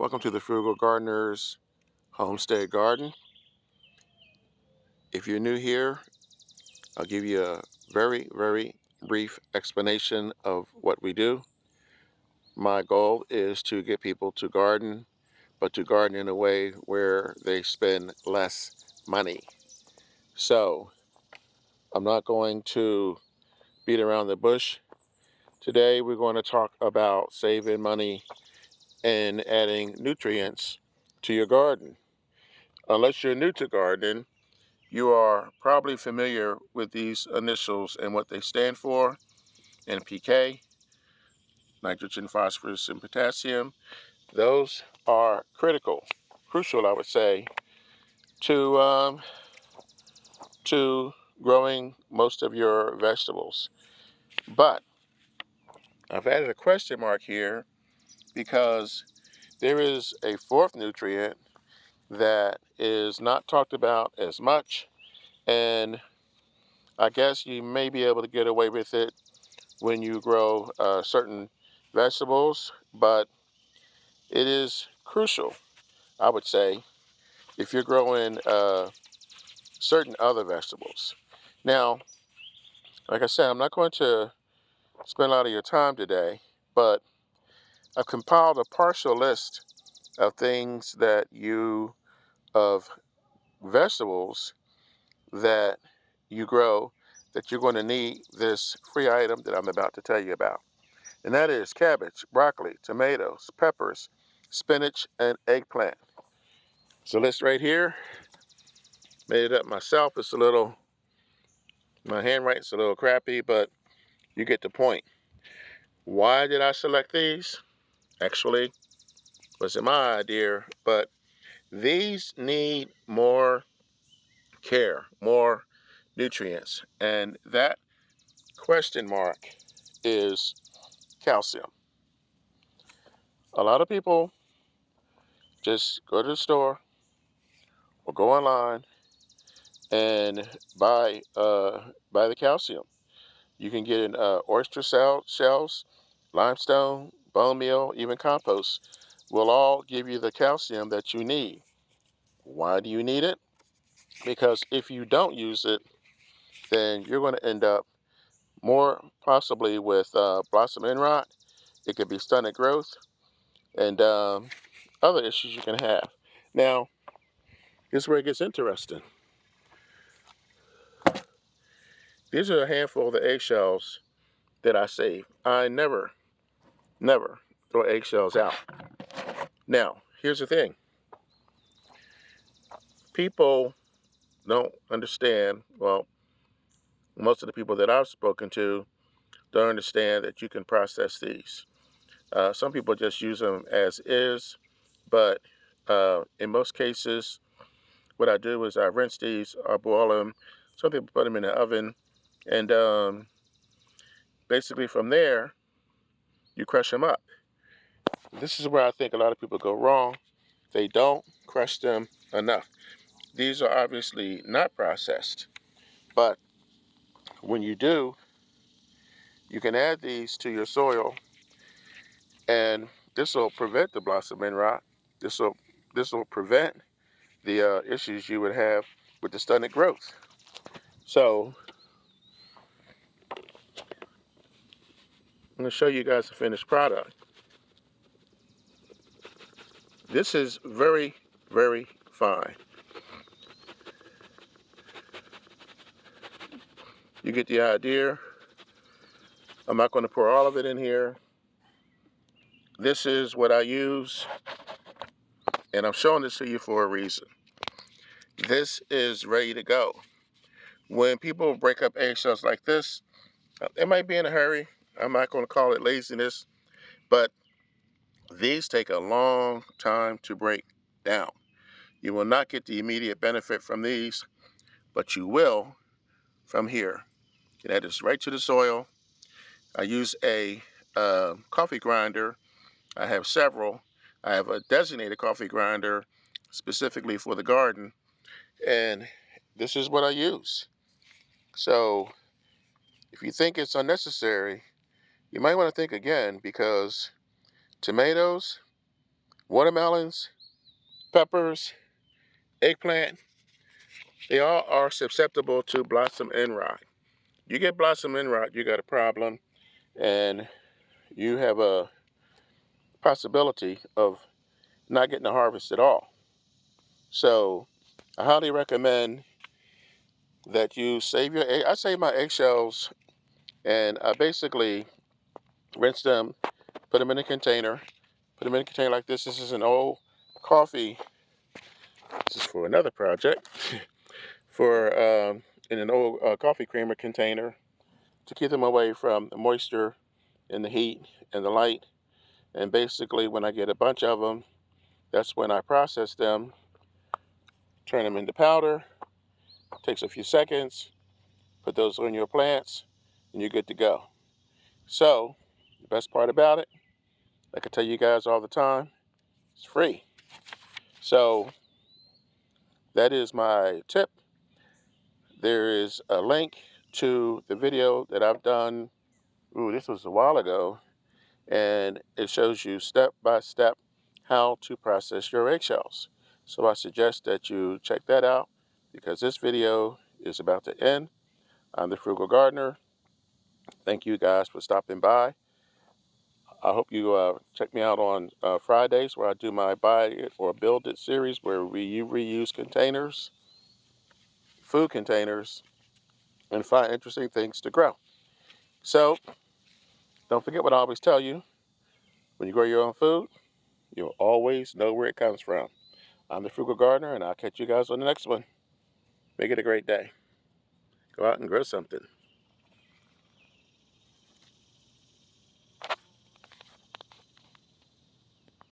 Welcome to the Frugal Gardener's Homestead Garden. If you're new here, I'll give you a very brief explanation of what we do. My goal is to get people to garden, but to garden in a way where they spend less money. So I'm not going to beat around the bush. Today we're going to talk about saving money and adding nutrients to your garden. Unless you're new to gardening, you are probably familiar with these initials and what they stand for: NPK, nitrogen, phosphorus, and potassium. Those are crucial, I would say, to to growing most of your vegetables. But I've added a question mark here because there is a fourth nutrient that is not talked about as much, and I guess you may be able to get away with it when you grow certain vegetables, but it is crucial, I would say, if you're growing certain other vegetables. Now, like I said, I'm not going to spend a lot of your time today, but I've compiled a partial list of things of vegetables that you grow that you're going to need this free item that I'm about to tell you about. And that is cabbage, broccoli, tomatoes, peppers, spinach, and eggplant. So list right here. Made it up myself. My handwriting's a little crappy, but you get the point. Why did I select these? Actually, wasn't my idea, but these need more care, more nutrients. And that question mark is calcium. A lot of people just go to the store or go online and buy the calcium. You can get in oyster shells, limestone, bone meal, even compost will all give you the calcium that you need. Why do you need it? Because if you don't use it, then you're going to end up more possibly with blossom end rot. It could be stunted growth and other issues you can have. Now, here's where it gets interesting. These are a handful of the eggshells that I save. I never throw eggshells out. Now, here's the thing. People don't understand, well, most of the people that I've spoken to don't understand that you can process these. Some people just use them as is, but in most cases, what I do is I rinse these, I boil them. Some people put them in the oven, and basically from there, you crush them up. This is where I think a lot of people go wrong. They don't crush them enough. These are obviously not processed, but when you do, you can add these to your soil, and this will prevent the blossom end rot. This will prevent the issues you would have with the stunted growth. So I'm going to show you guys the finished product. This is very fine. You get the idea. I'm not going to pour all of it in here. This is what I use, and I'm showing this to you for a reason. This is ready to go. When people break up eggshells like this, they might be in a hurry. I'm not going to call it laziness, but these take a long time to break down. You will not get the immediate benefit from these, but you will from here. You add this right to the soil. I use a coffee grinder. I have several. I have a designated coffee grinder specifically for the garden, and this is what I use. So if you think it's unnecessary, you might want to think again, because tomatoes, watermelons, peppers, eggplant, they all are susceptible to blossom end rot. You get blossom end rot, you got a problem, and you have a possibility of not getting a harvest at all. So I highly recommend that you save your egg. I save my eggshells, and I basically rinse them, put them in a container, put them in a container like this. This is an old coffee. This is for another project. For in an old coffee creamer container to keep them away from the moisture and the heat and the light. And basically, when I get a bunch of them, that's when I process them, turn them into powder. Takes a few seconds. Put those on your plants, and you're good to go. So, the best part about it, like I tell you guys all the time, it's free. So, that is my tip. There is a link to the video that I've done. Ooh, this was a while ago. And it shows you step by step how to process your eggshells. So I suggest that you check that out because this video is about to end. I'm the Frugal Gardener. Thank you guys for stopping by. I hope you check me out on Fridays where I do my Buy It or Build It series where we reuse containers, food containers, and find interesting things to grow. So don't forget what I always tell you. When you grow your own food, you'll always know where it comes from. I'm the Frugal Gardener, and I'll catch you guys on the next one. Make it a great day. Go out and grow something.